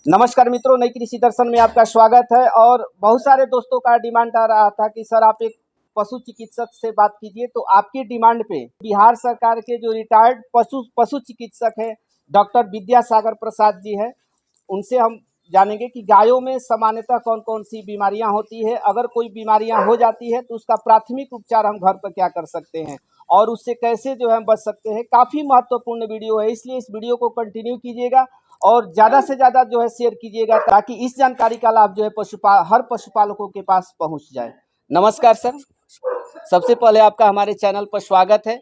नमस्कार मित्रों, नई कृषि दर्शन में आपका स्वागत है। और बहुत सारे दोस्तों का डिमांड आ रहा था कि सर आप एक पशु चिकित्सक से बात कीजिए। तो आपकी डिमांड पे बिहार सरकार के जो रिटायर्ड पशु चिकित्सक है डॉक्टर विद्यासागर प्रसाद जी है, उनसे हम जानेंगे कि गायों में सामान्यतः कौन कौन सी बीमारियां होती है, अगर कोई बीमारियां हो जाती है तो उसका प्राथमिक उपचार हम घर पर क्या कर सकते हैं और उससे कैसे जो है हम बच सकते हैं। काफ़ी महत्वपूर्ण वीडियो है, इसलिए इस वीडियो को कंटिन्यू कीजिएगा और ज़्यादा से ज़्यादा जो है शेयर कीजिएगा ताकि इस जानकारी का लाभ जो है हर पशुपालकों के पास पहुंच जाए। नमस्कार सर, सबसे पहले आपका हमारे चैनल पर स्वागत है।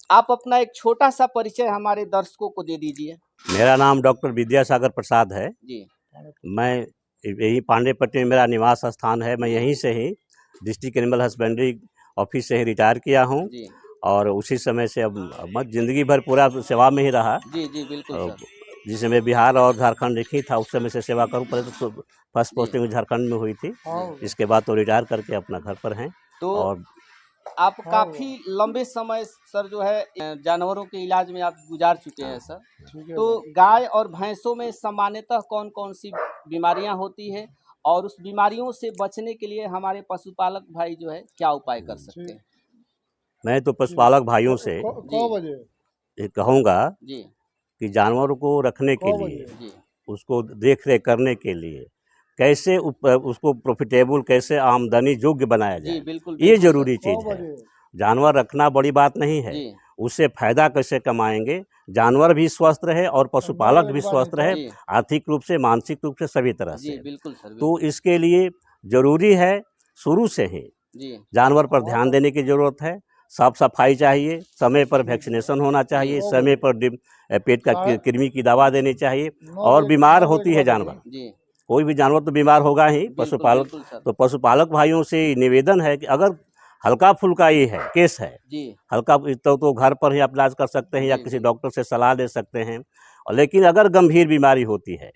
आप अपना एक छोटा सा परिचय हमारे दर्शकों को दे दीजिए। मेरा नाम डॉक्टर विद्यासागर प्रसाद है जी। मैं यही पांडेपट्टी में मेरा निवास स्थान है। मैं यहीं से ही डिस्ट्रिक्ट एनिमल हस्बेंड्री ऑफिस से ही रिटायर किया हूँ और उसी समय से अब मैं ज़िंदगी भर पूरा सेवा में ही रहा। जी जी बिल्कुल सर। जिस समय बिहार और झारखंड एक ही था उस समय से सेवा करूँ। पहले तो फर्स्ट पोस्टिंग झारखंड में हुई थी, इसके बाद तो रिटायर करके अपना घर पर हैं। तो और आप काफ़ी लंबे समय सर जो है जानवरों के इलाज में आप गुजार चुके हैं सर। तो गाय और भैंसों में सामान्यतः कौन कौन सी बीमारियां होती है और उस बीमारियों से बचने के लिए हमारे पशुपालक भाई जो है क्या उपाय कर सकते हैं? मैं तो पशुपालक भाइयों से ये कहूँगा जी कि जानवरों को रखने के लिए, जी उसको देख रेख करने के लिए कैसे उसको प्रॉफिटेबल, कैसे आमदनी योग्य बनाया जी जाए, बिल्कुल ये बिल्कुल जरूरी चीज़ है। जानवर रखना बड़ी बात नहीं है, जी उससे फायदा कैसे कमाएंगे, जानवर भी स्वस्थ रहे और पशुपालक भी स्वस्थ रहे, जी आर्थिक रूप से, मानसिक रूप से, सभी तरह जी से। बिल्कुल सर तो बिल्कुल। इसके लिए जरूरी है शुरू से ही जी जानवर पर ध्यान देने की जरूरत है। साफ सफाई चाहिए, समय पर वैक्सीनेशन होना चाहिए, समय पर पेट का कृमि की दवा देनी चाहिए। और बीमार होती है जानवर, जी कोई भी जानवर तो बीमार होगा ही। बिल्कुल पशुपालक बिल्कुल सर। तो पशुपालक भाइयों से निवेदन है कि अगर हल्का फुल्का ये है केस है, जी हल्का तो घर पर ही आप इलाज कर सकते हैं या जी किसी जी डॉक्टर से सलाह ले सकते हैं। और लेकिन अगर गंभीर बीमारी होती है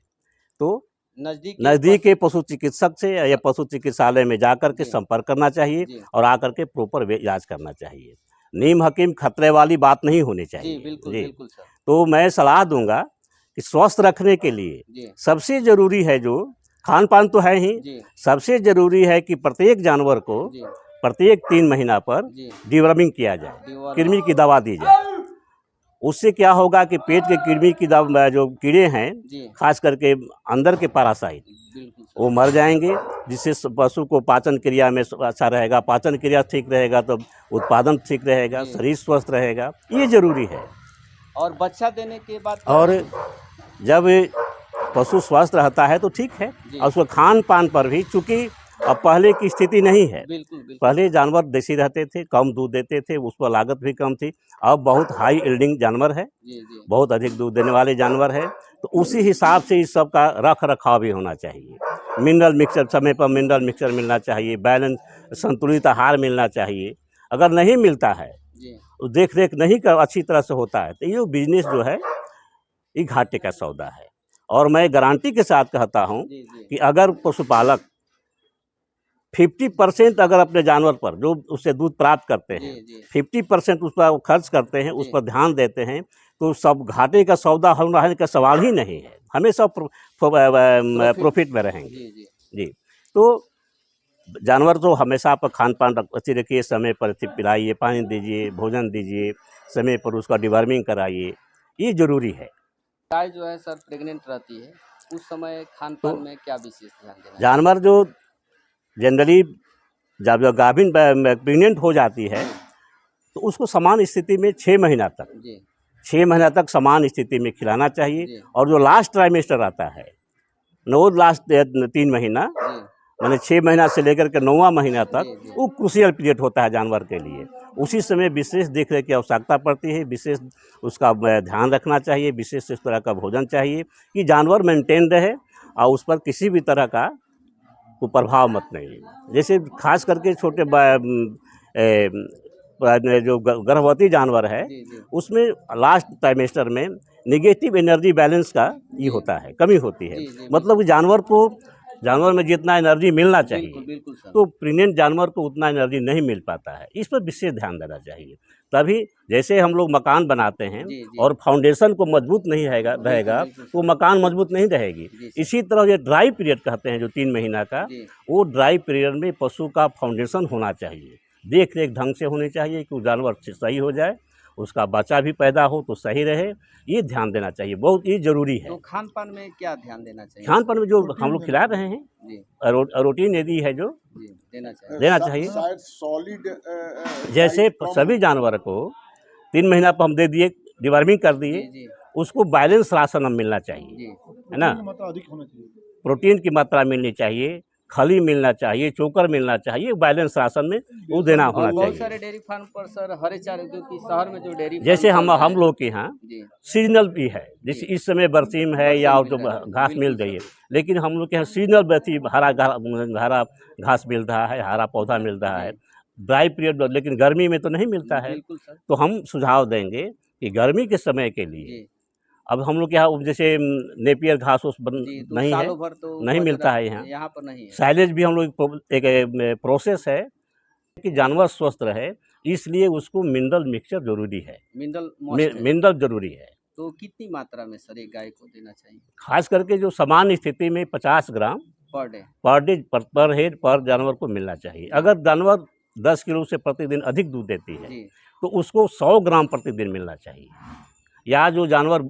तो नज़दीक के पशु चिकित्सक से या पशु चिकित्सालय में जाकर के जी संपर्क करना चाहिए जी और आकर के प्रॉपर इलाज करना चाहिए। नीम हकीम खतरे वाली बात नहीं होनी जी चाहिए बिल्कुल जी। बिल्कुल सर। तो मैं सलाह दूंगा कि स्वस्थ रखने के लिए जी सबसे जरूरी है जो खान पान तो है ही, जी सबसे जरूरी है कि प्रत्येक जानवर को जी प्रत्येक 3 महीना पर जी डिवर्मिंग किया जाए, डिवॉर्मिंग। कृमि की दवा दी जाए। उससे क्या होगा कि पेट के कृमि की दवा, जो कीड़े हैं जी खास करके अंदर के पैरासाइट, बिल्कुल वो सर। मर जाएंगे, जिससे पशु को पाचन क्रिया में अच्छा रहेगा। पाचन क्रिया ठीक रहेगा तो उत्पादन ठीक रहेगा, जी शरीर स्वस्थ रहेगा, ये जरूरी है। और बच्चा देने के बाद और जब पशु स्वस्थ रहता है तो ठीक है। जी और उसको खान पान पर भी, चूंकि अब पहले की स्थिति नहीं है, बिल्कुल बिल्कुल पहले जानवर देसी रहते थे, कम दूध देते थे, उस पर लागत भी कम थी। अब बहुत हाई यील्डिंग जानवर है, जी जी बहुत अधिक दूध देने वाले जानवर है। तो उसी हिसाब से इस सब का रख रखाव भी होना चाहिए। मिनरल मिक्सचर समय पर मिनरल मिक्सचर मिलना चाहिए, बैलेंस संतुलित आहार मिलना चाहिए। अगर नहीं मिलता है, जी देख रेख नहीं कर अच्छी तरह से होता है, तो ये बिजनेस जो है ये घाटे का सौदा है। और मैं गारंटी के साथ कहता हूँ जी जी कि अगर पशुपालक 50% अगर अपने जानवर पर जो उससे दूध प्राप्त करते हैं, जी जी 50% उस पर खर्च करते हैं, उस पर ध्यान देते हैं, तो सब घाटे का सौदा होने का सवाल ही नहीं है। हमेशा प्रॉफिट में रहेंगे जी जी जी। तो जानवर तो हमेशा आप खान पान अच्छी रखिए, समय पर पिलाइए, पानी दीजिए, भोजन दीजिए, समय पर उसका डिवर्मिंग कराइए, ये जरूरी है। गाय जो है सर प्रेग्नेंट रहती है, उस समय खान तो पान में क्या विशेष ध्यान देना जानवर जो जनरली जब गाभिन प्रेग्नेंट हो जाती है तो उसको समान स्थिति में 6 महीना तक, जी 6 महीना तक समान स्थिति में खिलाना चाहिए। जी और जो लास्ट ट्राइमेस्टर आता है, नो लास्ट 3 महीना, जी मैंने 6 महीना से लेकर के 9वां महीना तक, जी जी वो क्रूशियल पीरियड होता है जानवर के लिए। उसी समय विशेष देख रेख की आवश्यकता पड़ती है, विशेष उसका ध्यान रखना चाहिए, विशेष इस तरह का भोजन चाहिए कि जानवर मेंटेन रहे और उस पर किसी भी तरह का प्रभाव मत नहीं। जैसे खास करके छोटे जो गर्भवती जानवर है, जी जी उसमें लास्ट ट्राइमेस्टर में निगेटिव एनर्जी बैलेंस का ये जी होता है, कमी होती है। जी जी मतलब बिल्कुल कि जानवर को जानवर में जितना एनर्जी मिलना बिल्कुल चाहिए बिल्कुल सर। तो प्रेग्नेंट जानवर को उतना एनर्जी नहीं मिल पाता है। इस पर विशेष ध्यान देना चाहिए। तभी जैसे हम लोग मकान बनाते हैं जी जी और फाउंडेशन को मजबूत नहीं रहेगा बिल्कुल तो सर। मकान मजबूत नहीं रहेगी। जी सर। इसी तरह ये ड्राई पीरियड कहते हैं जो 3 महीना का, जी वो ड्राई पीरियड में पशु का फाउंडेशन होना चाहिए, देख रेख ढंग से होनी चाहिए कि वो जानवर सही हो जाए, उसका बच्चा भी पैदा हो तो सही रहे, ये ध्यान देना चाहिए, बहुत ये ज़रूरी है। तो खान पान में क्या ध्यान देना चाहिए खान सर? पान में जो हम लोग खिला रहे हैं जी रूटीन यदि है जो जी देना चाहिए। देना चाहिए। शायद सॉलिड जैसे सभी जानवर को 3 महीना पर हम दे दिए, डिवर्मिंग कर जी दिए, जी उसको बैलेंस राशन अब मिलना चाहिए, जी है ना। अधिक होना चाहिए। प्रोटीन की मात्रा मिलनी चाहिए, खली मिलना चाहिए, चोकर मिलना चाहिए, बैलेंस राशन में वो देना और होना बहुत चाहिए। सारे डेयरी फार्म पर सर हरे चारे, क्योंकि शहर में जो डेयरी जैसे फार्म चल रहे हम हैं, लोग के यहाँ जी सीजनल भी है, जैसे जी। इस समय बरसीम है या और बरसीम तो मिल रहा है, घास मिल बिल्कुल रही है, सर। लेकिन हम लोग के यहाँ सीजनल व्यथी हरा घास मिल रहा है, हरा पौधा मिल रहा है। जी ड्राई पीरियड लेकिन गर्मी में तो नहीं मिलता है। बिल्कुल सर। तो हम सुझाव देंगे कि गर्मी के समय के लिए जी अब हम लोग के यहाँ जैसे नेपियर घास उस जी तो नहीं है, सालों भर तो नहीं उपज मिलता है यहाँ यहाँ पर नहीं है। साइलेज भी हम लोग एक प्रोसेस है कि जानवर स्वस्थ रहे, इसलिए उसको मिनरल मिक्सचर जरूरी है, मिनरल मस्ट है। मिनरल जरूरी है। तो कितनी मात्रा में सर एक गाय को देना चाहिए खास करके जो सामान्य स्थिति में 50 ग्राम पर डे? पर डे पर हेड पर जानवर को मिलना चाहिए। अगर जानवर 10 किलो से प्रतिदिन अधिक दूध देती है जी तो उसको 100 ग्राम प्रतिदिन मिलना चाहिए। या जो जानवर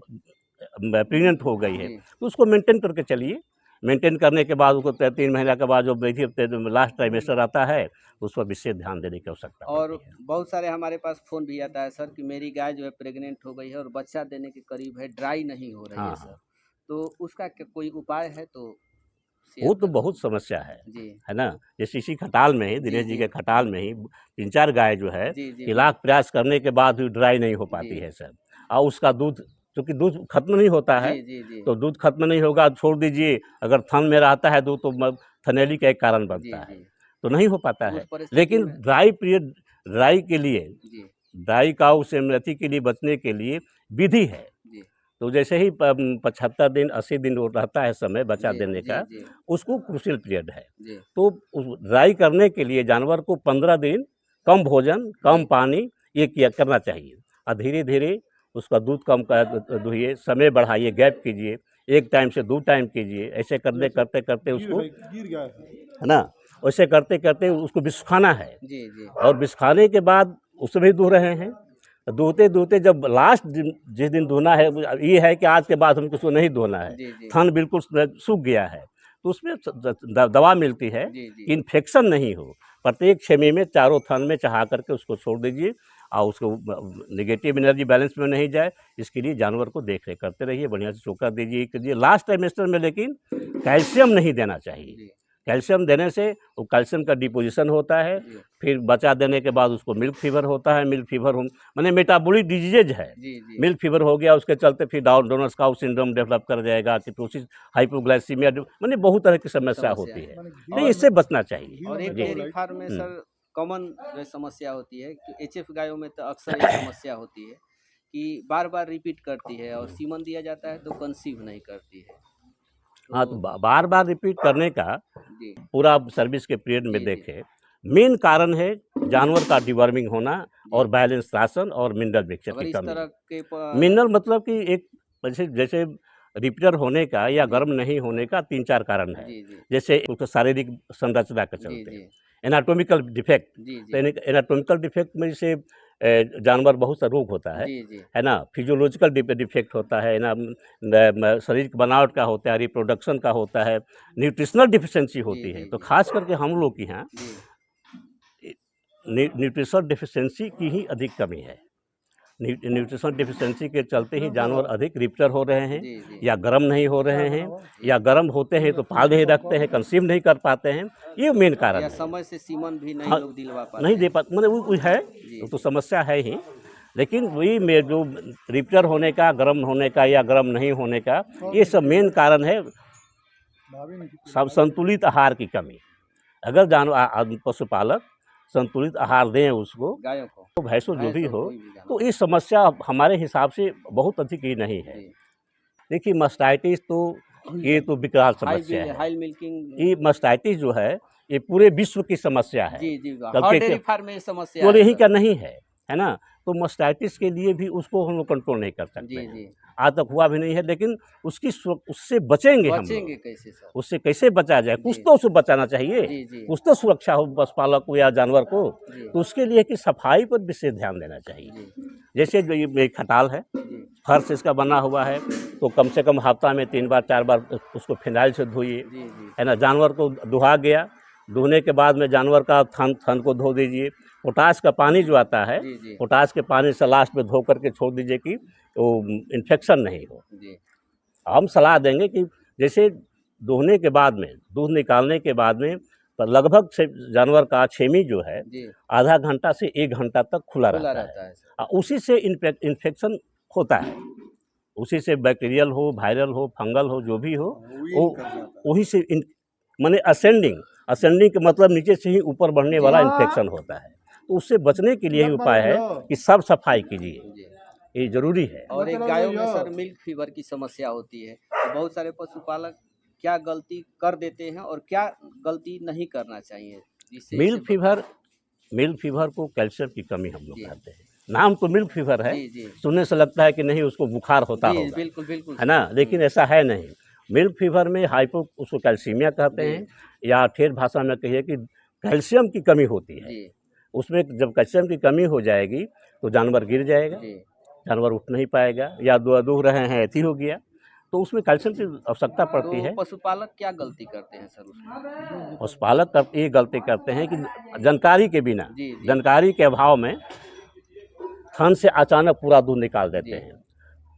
प्रेग्नेंट हो गई है जी तो उसको मेंटेन करके चलिए। मेंटेन करने के बाद उसको 3 महीना के बाद जो लास्ट ट्राइमेस्टर आता है उस पर विशेष ध्यान देने की आवश्यकता और पड़ती है। बहुत सारे हमारे पास फ़ोन भी आता है सर कि मेरी गाय जो है प्रेग्नेंट हो गई है और बच्चा देने के करीब है, ड्राई नहीं हो रही है हाँ सर, हाँ, तो उसका क्या कोई उपाय है तो शेयर वो तो करें। बहुत समस्या जी है ना। जैसे इसी खटाल में ही जी दिनेश जी जी के खटाल में ही 3-4 गाय जो है जी जी इलाज प्रयास करने के बाद भी ड्राई नहीं हो पाती जी है सर। और उसका दूध चूँकि दूध खत्म नहीं होता है, जी जी जी तो दूध खत्म नहीं होगा, छोड़ दीजिए, अगर थन में रहता है दूध तो थनैली का एक कारण जी बनता है, जी तो नहीं हो पाता तो है। उस परिस्थिति लेकिन में ड्राई के लिए, जी ड्राई काऊ सेमरथी के लिए बचने के लिए विधि है। जी तो जैसे ही 75 दिन 80 दिन वो रहता है समय बच्चा जी देने जी का, जी उसको क्रूशियल पीरियड है। जी तो उस ड्राई करने के लिए जानवर को 15 दिन कम भोजन, कम जी पानी ये किया करना चाहिए और धीरे-धीरे उसका दूध कम दुहिए, समय बढ़ाइए, गैप कीजिए, 1 टाइम से 2 टाइम कीजिए, ऐसे करते-करते उसको, गिर गया है। है ना? वैसे करते-करते उसको बिसखाना है जी जी और बिसखाने के बाद उसमें भी दुह रहे हैं। दूहते-दूहते जब लास्ट दिन जिस दिन दुहना है, ये है कि आज के बाद हमको उसको नहीं धोना है, जी जी थन बिल्कुल सूख गया है, तो उसमें दवा मिलती है जी कि जी इन्फेक्शन नहीं हो। प्रत्येक छेमी में चारों थन में चढ़ा करके उसको छोड़ दीजिए और उसको नेगेटिव एनर्जी बैलेंस में नहीं जाए, इसके लिए जानवर को देख रेख करते रहिए, बढ़िया से चोकर दीजिए कीजिए। लास्ट ट्राइमेस्टर में लेकिन कैल्शियम नहीं देना चाहिए। जी कैल्शियम देने से वो कैल्शियम का डिपोजिशन होता है, जी फिर बच्चा देने के बाद उसको मिल्क फीवर होता है। मिल्क फीवर माने मेटाबॉलिक डिजीजेज है। जी जी मिल्क फीवर हो गया, उसके चलते फिर डोनर्स काउ सिंड्रोम डेवलप कर जाएगा, किटोसिस, हाइपोग्लाइसीमिया, माने बहुत तरह की समस्या होती है। नहीं, और इससे बचना चाहिए। और एक जी। डेयरी फार्म में हम्म। सर कॉमन जो समस्या होती है कि एचएफ गायों में तो अक्सर ये समस्या होती है कि बार बार रिपीट करती है और सीमन दिया जाता है तो कंसीव नहीं करती है। हाँ, तो बार बार रिपीट करने का जी पूरा सर्विस के पीरियड में जी जी देखें, मेन कारण है जानवर का डिवर्मिंग होना और जी बैलेंस राशन और मिनरल मिक्सचर अगर की इस कमी। तरह के मिनरल मतलब कि एक जैसे जैसे रिपीटर होने का या जी गर्म नहीं होने का 3-4 कारण है। जी जी जैसे उसका शारीरिक संरचना के जी चलते, जी एनाटॉमिकल डिफेक्ट, जी तो जी एनाटॉमिकल डिफेक्ट में जैसे जानवर बहुत सा रोग होता जी जी है ना। फिजियोलॉजिकल डिफेक्ट होता है ना, शरीर की बनावट का होता है, रिप्रोडक्शन का होता है, न्यूट्रिशनल डिफिशिएंसी जी होती है। जी तो जी खास करके हम लोग के यहाँ जी न्यूट्रिशनल डिफिशिएंसी की ही अधिक कमी है। न्यूट्रिशनल डिफिशिएंसी के चलते ही जानवर अधिक रिपीटर हो रहे हैं जी जी या गर्म नहीं हो रहे हैं, जी या गर्म होते हैं तो पाल नहीं रखते हैं, कंसीव नहीं कर पाते हैं। ये मेन कारण या है। समय से सीमन भी नहीं हाँ, लोग दिलवा नहीं पाते दे हैं। पाते, मतलब वो है, जी वो तो समस्या है ही। लेकिन वही में जो रिपीटर होने का, गर्म होने का या गर्म नहीं होने का, ये सब मेन कारण है। सब संतुलित आहार की कमी। अगर पशुपालक संतुलित आहार दें उसको, गायों को तो भैंसों जो भी भैंस और हो, कोई भी जानवर। तो ये समस्या हमारे हिसाब से बहुत अधिक ही नहीं है। जी देखिए, मास्टाइटिस तो ये तो विकराल समस्या है। हाई मिल्किंग, ये मास्टाइटिस जो है ये पूरे विश्व की समस्या है। जी जी, बल्कि हर डेयरी फार्म में ये समस्या केवल है यही सर। का नहीं है ना। तो मास्टाइटिस के लिए भी उसको हम लोग कंट्रोल नहीं कर सकते जी हैं। जी, आज तक हुआ भी नहीं है, लेकिन उससे बचेंगे हम लोग। बचेंगे कैसे सर? उससे कैसे बचा जाए, कुछ जी तो उससे बचाना चाहिए, जी जी कुछ तो सुरक्षा हो पशुपालक को या जानवर को। जी तो उसके लिए कि सफाई पर विशेष ध्यान देना चाहिए। जी जैसे जो ये खटाल है, जी फर्श इसका बना हुआ है, तो कम से कम हफ्ता में 3 बार 4 बार उसको फिनाइल से धोइए, जी जी है ना। जानवर को दुहा गया, धोने के बाद में जानवर का थन थन को धो दीजिए। पोटाश का पानी जो आता है, जी जी पोटाश के पानी से लास्ट में धो करके छोड़ दीजिए कि वो इन्फेक्शन नहीं हो। जी हम सलाह देंगे कि जैसे दोहने के बाद में, दूध निकालने के बाद में पर लगभग से जानवर का छेमी जो है जी, आधा घंटा से 1 घंटा तक खुला खुला रहता रहता है। है सर। उसी से इन्फेक्शन होता है, उसी से बैक्टीरियल हो, वायरल हो, फंगल हो, जो भी हो, वही वो निकल जाता है। वही से माने असेंडिंग असेंडिंग का मतलब नीचे से ही ऊपर बढ़ने जी वाला इन्फेक्शन होता है। तो उससे बचने के लिए ही उपाय है कि सब सफाई कीजिए, जी, ये ज़रूरी है। और एक गायों में सर मिल्क फीवर की समस्या होती है, तो बहुत सारे पशुपालक क्या गलती कर देते हैं और क्या गलती नहीं करना चाहिए जिससे मिल्क फीवर को कैल्शियम की कमी हम लोग जी कहते हैं। नाम तो मिल्क फीवर है, जी जी सुनने से लगता है कि नहीं उसको बुखार होता जी, होगा, बिल्कुल बिल्कुल है ना, सर। लेकिन ऐसा है नहीं। मिल्क फीवर में उसको कैल्सीमिया कहते जी हैं, या ठेठ भाषा में कहिए कि कैल्शियम की कमी होती है। जी उसमें जब कैल्शियम की कमी हो जाएगी तो जानवर गिर जाएगा, जी जानवर उठ नहीं पाएगा, या दूह रहे हैं अथी हो गया, तो उसमें कैल्शियम की आवश्यकता पड़ती तो है। पशुपालक क्या गलती करते हैं सर उसमें? पशुपालक ये गलती करते हैं कि जानकारी के बिना, जी जी जानकारी के अभाव में थन से अचानक पूरा दूध निकाल देते जी हैं।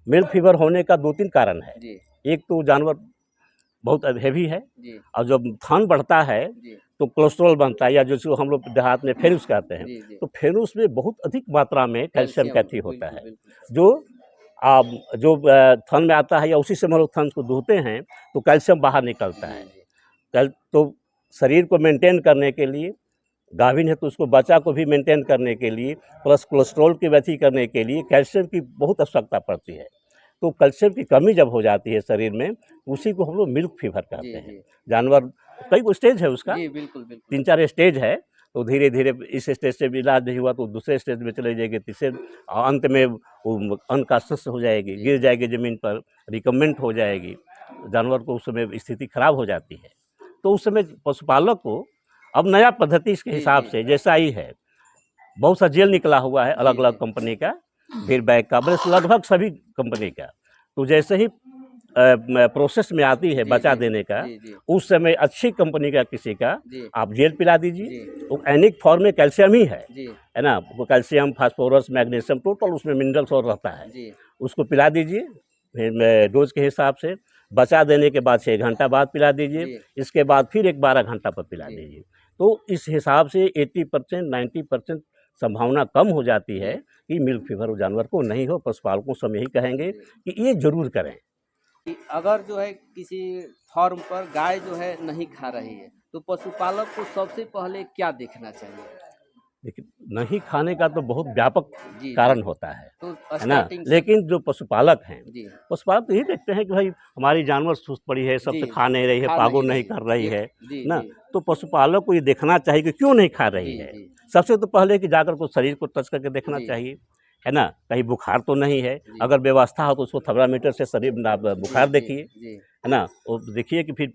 मिल्क फीवर होने का 2-3 कारण है। जी एक तो जानवर बहुत हेवी है, जी और जब थन बढ़ता है जी तो कोलेस्ट्रॉल बनता है, या जिसको हम लोग देहात में फेनुस कहते हैं। जी जी, तो फेनुस में बहुत अधिक मात्रा में कैल्शियम कैल्शियम, कैथी होता बिल्कुल है, बिल्कुल सर। जो थन में आता है, या उसी से हम लोग थन को धोते हैं तो कैल्शियम बाहर निकलता जी है। जी तो शरीर को मेंटेन करने के लिए, गाभिन है तो उसको बच्चा को भी मेंटेन करने के लिए, प्लस कोलेस्ट्रॉल की वृद्धि करने के लिए कैल्शियम की बहुत आवश्यकता पड़ती है। तो कैल्शियम की कमी जब हो जाती है शरीर में, उसी को हम लोग मिल्क फीवर कहते जी हैं। जी जानवर कई स्टेज है उसका, जी, बिल्कुल बिल्कुल 3-4 स्टेज है। तो धीरे धीरे इस स्टेज से भी इलाज नहीं हुआ तो दूसरे स्टेज में चले जाएगी, तीसरे अंत में वो अनकॉन्शियस हो जाएगी, जी गिर जाएगी ज़मीन पर, रिकम्बेंट हो जाएगी, जानवर को उस समय स्थिति खराब हो जाती है। तो उस समय पशुपालक को अब नया पद्धति इसके जी हिसाब जी से जैसा ही है, बहुत सा जेल निकला हुआ है जी अलग अलग जी कंपनी का, फिर बैग का, बस लगभग सभी कंपनी का। तो जैसे ही प्रोसेस में आती है जी बचा जी देने का, जी जी उस समय अच्छी कंपनी का किसी का जी आप जेल पिला दीजिए। जी वो एनिक फॉर्म में कैल्शियम ही जी है ना, वो कैल्शियम, फास्फोरस, मैग्नीशियम, टोटल उसमें मिनरल्स और रहता है। जी उसको पिला दीजिए, फिर डोज के हिसाब से बचा देने के बाद 6 घंटा बाद पिला दीजिए, जी इसके बाद फिर एक 12 घंटा पर पिला जी दीजिए। तो इस हिसाब से 80% 90% संभावना कम हो जाती है जी कि मिल्क फीवर वो जानवर को नहीं हो। पशुपालकों से हम यही कहेंगे जी। कि ये ज़रूर करें। कि अगर जो है किसी फार्म पर गाय जो है नहीं खा रही है, तो पशुपालक को सबसे पहले क्या देखना चाहिए? देखिए, नहीं खाने का तो बहुत व्यापक जी जी, कारण होता तो है ना? स्टार्टिंग से लेकिन जो पशुपालक हैं, जी पशुपालक तो यही देखते हैं कि भाई हमारी जानवर सुस्त पड़ी है, जी सबसे खा नहीं रही है, खा पागो नहीं नहीं रही कर रही ये है जी ना? जी तो पशुपालक को ये देखना चाहिए कि क्यों नहीं खा रही जी है। जी सबसे तो पहले कि जाकर को शरीर को टच करके देखना जी चाहिए, है ना? कहीं बुखार तो नहीं है, जी अगर व्यवस्था हो तो उसको थर्मामीटर से शरीर जी बुखार जी देखिए, जी है ना? और देखिए कि फिर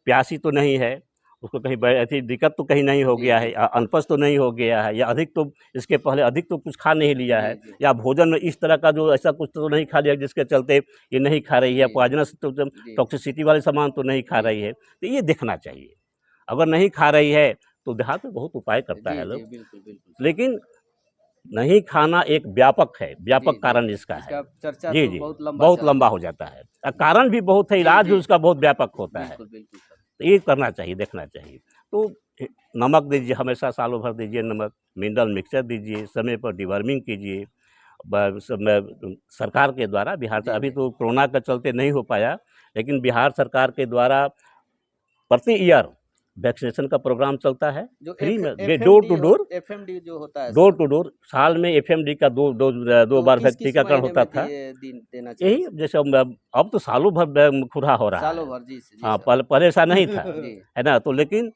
प्यासी तो नहीं है, उसको कहीं ऐसी दिक्कत तो कहीं नहीं हो जी गया जी है, अनपच तो नहीं हो गया है, या अधिक तो इसके पहले अधिक तो कुछ खा नहीं लिया है, जी जी या भोजन में इस तरह का जो ऐसा कुछ तो नहीं खा लिया जिसके चलते ये नहीं खा रही है, जी पॉइजनस तो जी टॉक्सिसिटी वाले सामान तो नहीं खा जी रही है। तो ये देखना चाहिए। अगर नहीं खा रही है तो देहात में बहुत उपाय करता जी है जी, लोग, बिल्कुल बिल्कुल सर। लेकिन नहीं खाना एक व्यापक है, जी व्यापक जी, कारण इसका है। इसका चर्चा जी, तो जी, बहुत लंबा बहुत चल लंबा हो जाता है। कारण भी बहुत है, जी इलाज भी जी, उसका बहुत व्यापक होता है। बिल्कुल बिल्कुल सर। तो ये करना चाहिए, देखना चाहिए। तो नमक दीजिए, हमेशा सालों भर दीजिए नमक, मिनरल मिक्सचर दीजिए, समय पर डिवर्मिंग कीजिए। सरकार के द्वारा बिहार से जी अभी जी तो कोरोना के चलते नहीं हो पाया, लेकिन बिहार सरकार के द्वारा प्रति ईयर वैक्सीनेशन का प्रोग्राम चलता है जो फ्री में, FMD door to door, FMD जो होता है डोर सर, टू डोर। साल में एफएमडी का दो तो बार किस किस टीकाकरण महीने होता में था। देना चाहिए यही सर? जैसे अब तो सालों भर खुरा हो रहा सालों है। भर, जी हाँ, सर। पहले ऐसा नहीं था, जी है ना। तो लेकिन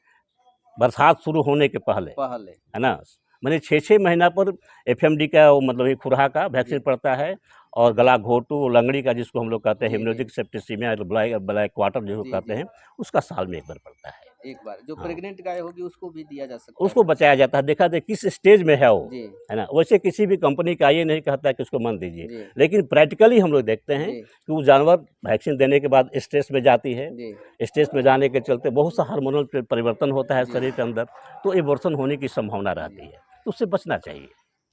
बरसात शुरू होने के पहले, पहले, है ना, मैंने 6-6 महीना पर एफएमडी का वो मतलब ये खुराहा का वैक्सीन जी पड़ता है। और गला घोटू लंगड़ी का जिसको हम लोग कहते हैं जी जी हिमोरेजिक सेप्टिसिमिया, ब्लैक वाटर जिसको जी कहते जी, हैं, उसका साल में एक बार पड़ता है। एक बार जो हाँ, प्रेग्नेंट गाय होगी उसको भी दिया जा सकता है उसको सर? बचाया जाता है, देखा जाए किस स्टेज में है वो, जी है ना। वैसे किसी भी कंपनी का ये नहीं कहता है कि उसको मन दीजिए, जी लेकिन प्रैक्टिकली हम लोग देखते हैं जी कि वो जानवर वैक्सीन देने के बाद स्ट्रेस में जाती है। जी स्ट्रेस में जाने के चलते बहुत सा हार्मोनल परिवर्तन होता है जी। शरीर के अंदर, तो एबॉर्शन होने की संभावना रहती है, तो उससे बचना चाहिए।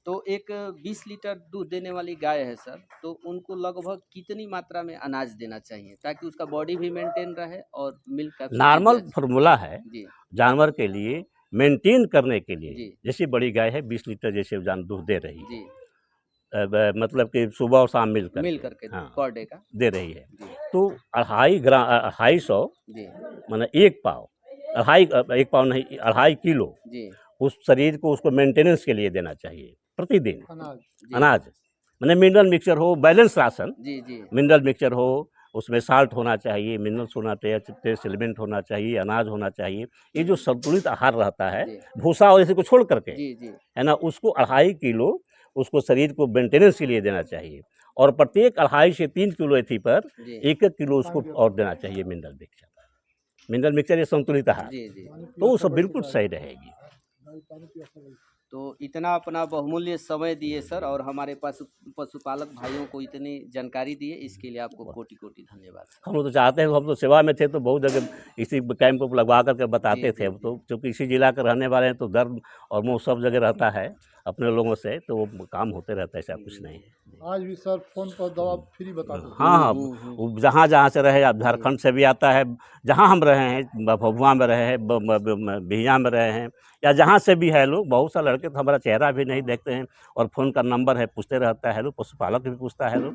तो एक 20 लीटर दूध देने वाली गाय है सर, तो उनको लगभग कितनी मात्रा में अनाज देना चाहिए ताकि उसका बॉडी भी मेंटेन रहे और मिल्क कैपेसिटी भी नॉर्मल अच्छी? फार्मूला है जी जानवर के लिए मेंटेन करने के लिए। जी जैसी बड़ी गाय है 20 लीटर जैसे जान दूध दे रही है, जी, मतलब कि सुबह और शाम मिल मिल करके, करके हाँ, पर डे का? दे रही है। जी तो 250 जी मतलब एक पाव, एक पाव नहीं, 2.5 किलो जी उस शरीर को उसको मेंटेनेंस के लिए देना चाहिए प्रतिदिन। अनाज। जी अनाज मैंने मिनरल मिक्सचर हो, बैलेंस राशन, जी जी मिनरल मिक्सचर हो, उसमें साल्ट होना चाहिए, मिनरल्स होना चाहिए, ट्रेस एलिमेंट होना चाहिए, अनाज होना चाहिए। ये जो संतुलित आहार रहता है, जी भूसा और इसी को छोड़ करके, जी जी है ना, उसको 2.5 किलो उसको शरीर को मेंटेनेंस के लिए देना चाहिए। और प्रत्येक 2.5 से 3 किलो एथी पर जी 1-1 किलो उसको और देना चाहिए मिनरल मिक्सचर। मिनरल मिक्सचर ये संतुलित आहार, जी जी। तो वो सब बिल्कुल सही रहेगी। तो इतना अपना बहुमूल्य समय दिए सर और हमारे पशुपालक भाइयों को इतनी जानकारी दिए, इसके लिए आपको कोटि कोटि धन्यवाद सर। हम लोग तो चाहते हैं, हम तो सेवा में थे तो बहुत जगह इसी कैंप को लगवा करके जी बताते थे। जी अब तो जी क्योंकि इसी जिला के रहने वाले हैं तो दर्द और मुँह सब जगह रहता है अपने लोगों से, तो वो काम होते रहता है, ऐसा कुछ नहीं है। आज भी सर फोन पर दवा फ्री बताते हैं। हाँ हाँ, वो जहाँ जहाँ से रहे, अब झारखंड से भी आता है, जहाँ हम रहे हैं, भभुआ में रहे हैं, बिहिया में रहे हैं, या जहाँ से भी है लोग, बहुत सा लड़के तो हमारा चेहरा भी नहीं देखते हैं और फ़ोन का नंबर है, पूछते रहता है लोग, पशुपालक भी पूछता है लोग।